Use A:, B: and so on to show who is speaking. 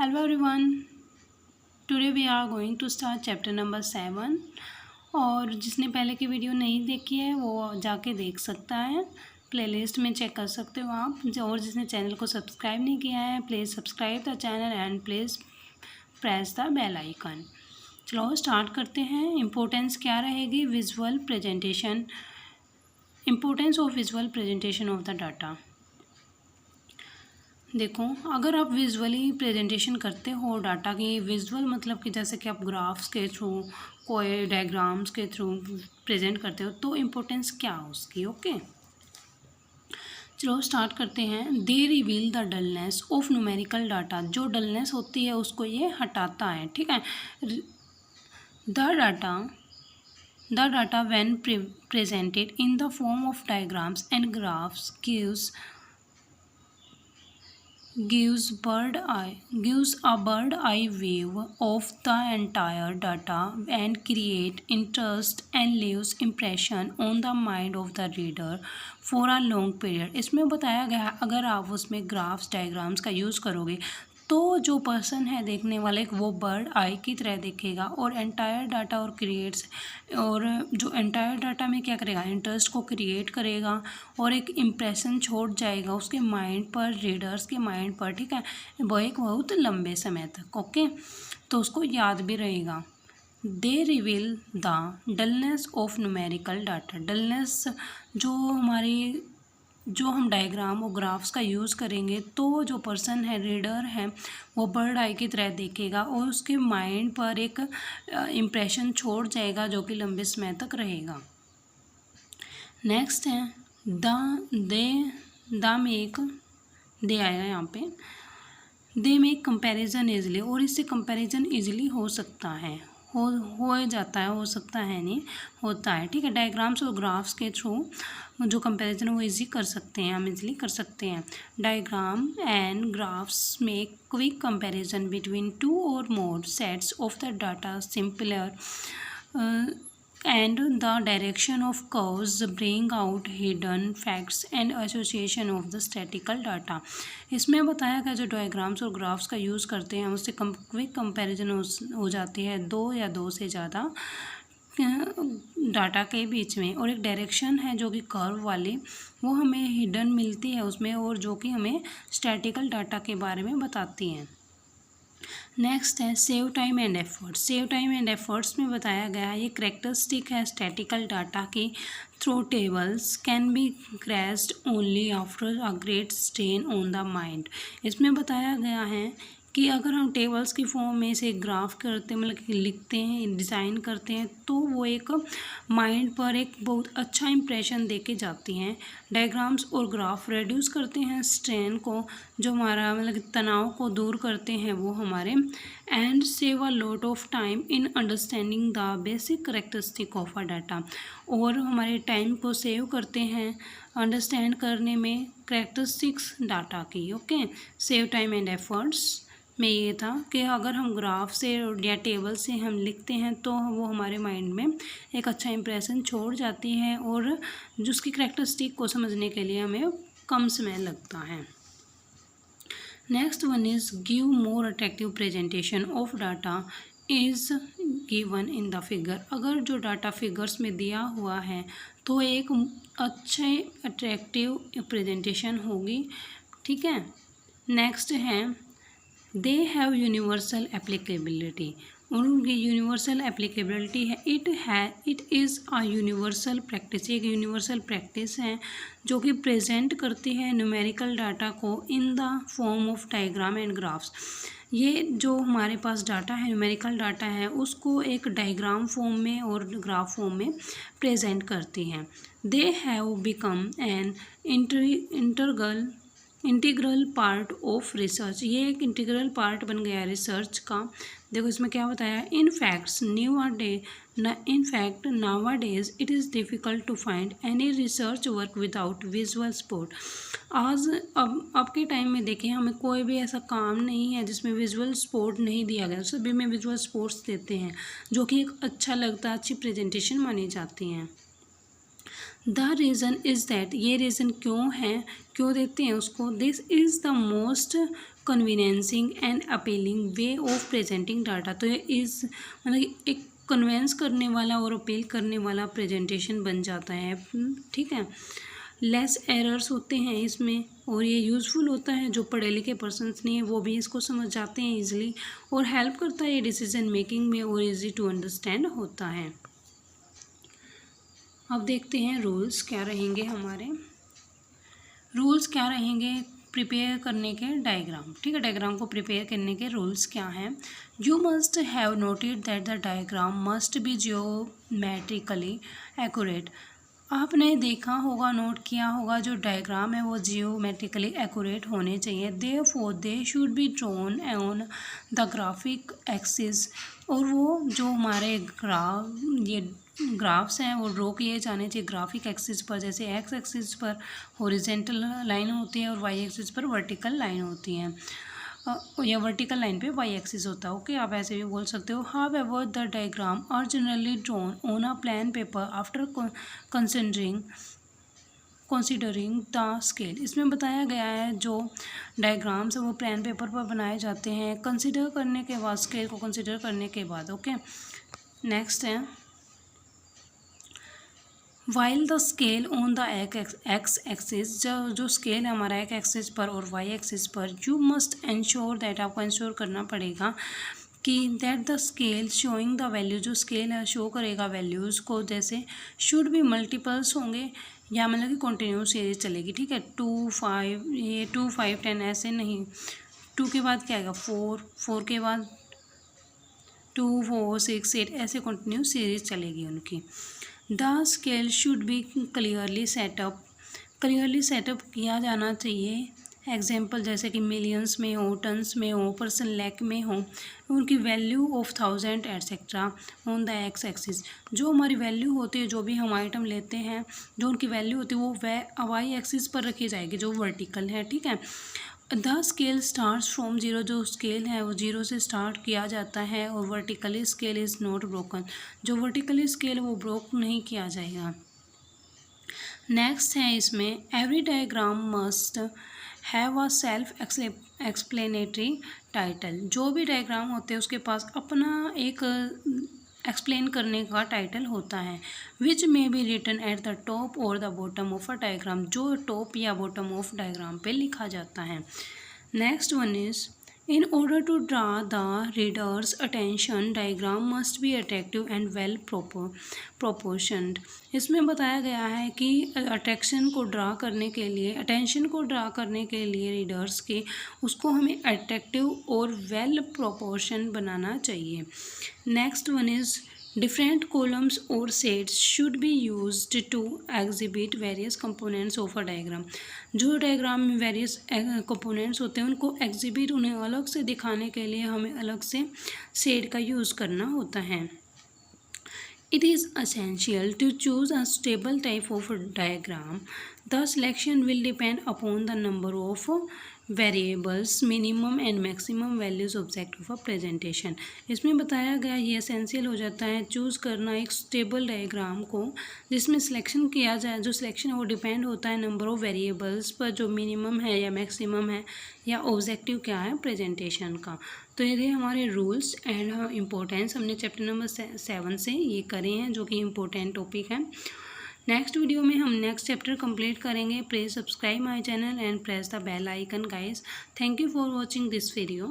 A: Hello everyone. Today we are going to start chapter number 7 और जिसने पहले की वीडियो नहीं देखी है वो जाके देख सकता है, प्लेलिस्ट में चेक कर सकते हो आप। और जिसने चैनल को सब्सक्राइब नहीं किया है please subscribe the channel and please press the bell icon. चलो स्टार्ट करते हैं। इम्पोर्टेंस क्या रहेगी? Visual presentation, importance of visual presentation of the data. देखो, अगर आप विजुअली प्रेजेंटेशन करते हो डाटा की, विजुअल मतलब कि जैसे कि आप ग्राफ्स के थ्रू, कोई डायग्राम्स के थ्रू प्रेजेंट करते हो, तो इम्पोर्टेंस क्या है उसकी। ओके, चलो स्टार्ट करते हैं। They reveal the dullness of numerical data. जो डलनेस होती है उसको ये हटाता है, ठीक है। The data when presented in the form of diagrams and graphs gives a bird eye view of the entire data and create interest and leaves impression on the mind of the reader for a long period। इसमें बताया गया है अगर आप उसमें graphs diagrams का use करोगे तो जो पर्सन है देखने वाले वो बर्ड आई की तरह देखेगा और एंटायर डाटा और क्रिएट्स, और जो एंटायर डाटा में क्या करेगा, इंटरेस्ट को क्रिएट करेगा और एक इम्प्रेशन छोड़ जाएगा उसके माइंड पर, रीडर्स के माइंड पर, ठीक है, वो एक बहुत लंबे समय तक। ओके, तो उसको याद भी रहेगा। They reveal the dullness of numerical data. Dullness जो हम डायग्राम और ग्राफ्स का यूज़ करेंगे तो जो पर्सन है, रीडर है, वो बर्ड आई की तरह देखेगा और उसके माइंड पर एक इम्प्रेशन छोड़ जाएगा जो कि लंबे समय तक रहेगा। नेक्स्ट है दे आया यहाँ पे। दे मेक कंपैरिजन ईजिली, और इससे कंपैरिजन ईजिली हो सकता है, हो जाता है, हो सकता है नहीं, होता है, ठीक है। डायग्राम्स और ग्राफ्स के थ्रू जो कंपैरिजन वो इजी कर सकते हैं, हम इजीली कर सकते हैं। Diagram and graphs make quick comparison between two or more sets of the data simpler and the direction of curves bring out hidden facts and association of the statistical data। इसमें बताया गया जो diagrams और graphs का use करते हैं उससे quick comparison हो जाती है दो या दो से ज़्यादा डाटा के बीच में, और एक डायरेक्शन है जो कि कर्व वाली, वो हमें हिडन मिलती है उसमें, और जो कि हमें स्टैटिकल डाटा के बारे में बताती हैं। नेक्स्ट है save time and efforts. Save time and efforts में बताया गया है ये करेक्टरिस्टिक है स्टैटिकल डाटा की। Through tables can be graced only after a great strain on the mind. इसमें बताया गया है कि अगर हम टेबल्स की फॉर्म में से ग्राफ करते हैं, मतलब कि लिखते हैं, डिज़ाइन करते हैं, तो वो एक माइंड पर एक बहुत अच्छा इंप्रेशन दे के जाती हैं। डायग्राम्स और ग्राफ रिड्यूस करते हैं स्ट्रेन को, जो हमारा मतलब कि तनाव को दूर करते हैं वो हमारे, and save a lot of time in understanding the basic characteristic of a data, और हमारे टाइम को सेव करते हैं अंडरस्टैंड करने में करेक्टरिस्टिक्स डाटा की। Okay, save time and efforts में ये था कि अगर हम ग्राफ से या टेबल से हम लिखते हैं तो वो हमारे माइंड में एक अच्छा इंप्रेशन छोड़ जाती है और जिसकी करेक्टरिस्टिक को समझने के लिए हमें कम समय लगता है। Next one is give more attractive presentation of data is given in the figure. अगर जो डाटा फिगर्स में दिया हुआ है तो एक अच्छे अट्रैक्टिव प्रेजेंटेशन होगी, ठीक है। नेक्स्ट है दे हैव यूनिवर्सल एप्लीकेबिलिटी। उनकी यूनिवर्सल एप्लीकेबिलिटी है, it is a universal practice. एक यूनिवर्सल प्रैक्टिस है जो कि प्रेजेंट करती है न्यूमेरिकल डाटा को in the form of diagram and graphs. ये जो हमारे पास डाटा है, न्यूमेरिकल डाटा है, उसको एक डायग्राम फॉर्म में और ग्राफ फॉर्म में प्रेजेंट करती हैं। They have become an integral part of research. ये एक इंटीग्रल पार्ट बन गया रिसर्च का। देखो इसमें क्या बताया, in fact nowadays it is difficult to find any research work without visual support. अब के टाइम में देखें, हमें कोई भी ऐसा काम नहीं है जिसमें विजुअल सपोर्ट नहीं दिया गया, सभी में विजुअल सपोर्ट्स देते हैं जो कि एक अच्छा लगता है, अच्छी प्रेजेंटेशन मानी जाती हैं। द रीज़न इज़ दैट, ये रीज़न क्यों है, क्यों देते हैं उसको, this is the most convincing and appealing way of presenting data. तो ये इस मतलब एक कन्वेंस करने वाला और अपील करने वाला प्रेजेंटेशन बन जाता है, ठीक है। लेस एरर्स होते हैं इसमें और ये यूज़फुल होता है, जो पढ़े लिखे पर्सन्स नहीं है वो भी इसको समझ जाते हैं ईजिली, और हेल्प करता है ये डिसीजन मेकिंग में और इजी टू अंडरस्टैंड होता है। अब देखते हैं रूल्स क्या रहेंगे हमारे। रूल्स क्या रहेंगे प्रिपेयर करने के डायग्राम, ठीक है। डायग्राम को प्रिपेयर करने के रूल्स क्या हैं। You must have noted that the diagram must B geometrically accurate. आपने देखा होगा, नोट किया होगा, जो डायग्राम है वो जियोमेट्रिकली एक्यूरेट होने चाहिए। Therefore they should be drawn on the graphic axis, और वो जो हमारे ग्राफ्स हैं वो ड्रॉ किए जाने चाहिए ग्राफिक एक्सिस पर। जैसे एक्स एक्सिस पर हॉरिजेंटल लाइन होती है और वाई एक्सिस पर वर्टिकल लाइन होती है, या वर्टिकल लाइन पे वाई एक्सिस होता है, ओके। आप ऐसे भी बोल सकते हो। However the diagram are generally drawn on a plan paper after considering the scale. इसमें बताया गया है जो डायग्राम्स है वो प्लान पेपर पर बनाए जाते हैं कंसिडर करने के बाद, स्केल को कंसिडर करने के बाद, ओके। नेक्स्ट है while the scale on the x axis, जो स्केल है हमारा एक्स एक्सिस पर और वाई एक्सिस पर, यू मस्ट इंश्योर दैट, आपको इंश्योर करना पड़ेगा कि that the scale showing the value, जो स्केल है शो करेगा वैल्यूज़ को, जैसे शुड भी मल्टीपल्स होंगे या मतलब कि कंटिन्यूस सीरीज चलेगी, ठीक है। 2 5 ये 2 5 10 ऐसे नहीं, 2 के बाद क्या आएगा 4, 4 के बाद 2 4 6 8 ऐसे कंटिन्यूस सीरीज चलेगी उनकी। The scale should be clearly setup किया जाना चाहिए। एग्जाम्पल जैसे कि मिलियंस में हो, टन्स में हो, पर्सन लैक में हो, उनकी value of 1000 etcetera on the x axis. जो हमारी वैल्यू होती है, जो भी हम आइटम लेते हैं, जो उनकी वैल्यू होती है वो वाई एक्सिस पर रखी जाएगी, जो वर्टिकल है, ठीक है। The scale start from zero, जो स्केल है वो जीरो से स्टार्ट किया जाता है, और vertically scale is not broken, जो वर्टिकली स्केल है वो ब्रोक नहीं किया जाएगा। नेक्स्ट है इसमें every diagram must have a self explanatory title. जो भी डायग्राम होते हैं उसके पास अपना एक एक्सप्लेन करने का टाइटल होता है, which may be written at the top और the bottom of a diagram, जो टॉप या बॉटम ऑफ डायग्राम पे लिखा जाता है। Next one is in order to draw the readers attention, diagram must be attractive and well proportioned. इसमें बताया गया है कि अट्रैक्शन को ड्रा करने के लिए, अटेंशन को ड्रा करने के लिए रीडर्स के, उसको हमें अट्रैक्टिव और वेल प्रोपोर्शन बनाना चाहिए। Next one is different columns और sets should be used to exhibit various components of a diagram. जो डायग्राम में वेरियस कंपोनेंट्स होते हैं उनको एग्जिबिट, उन्हें अलग से दिखाने के लिए हमें अलग से सेट का यूज़ करना होता है। It is essential to choose a stable type of diagram. The selection will depend upon the number of variables, minimum and maximum values object of a presentation. इसमें बताया गया ये एसेंशियल हो जाता है चूज़ करना एक स्टेबल डायग्राम को, जिसमें सिलेक्शन किया जाए, जो सिलेक्शन है वो डिपेंड होता है नंबर ऑफ वेरिएबल्स पर, जो मिनिमम है या मैक्सिमम है या ऑब्जेक्टिव क्या है प्रेजेंटेशन का। तो ये हमारे रूल्स एंड इम्पोर्टेंस हमने चैप्टर नंबर 7 से ये करे हैं, जो कि इम्पोर्टेंट टॉपिक है। नेक्स्ट वीडियो में हम नेक्स्ट चैप्टर कंप्लीट करेंगे। Please subscribe my channel and press the bell icon guys. Thank you for watching this video.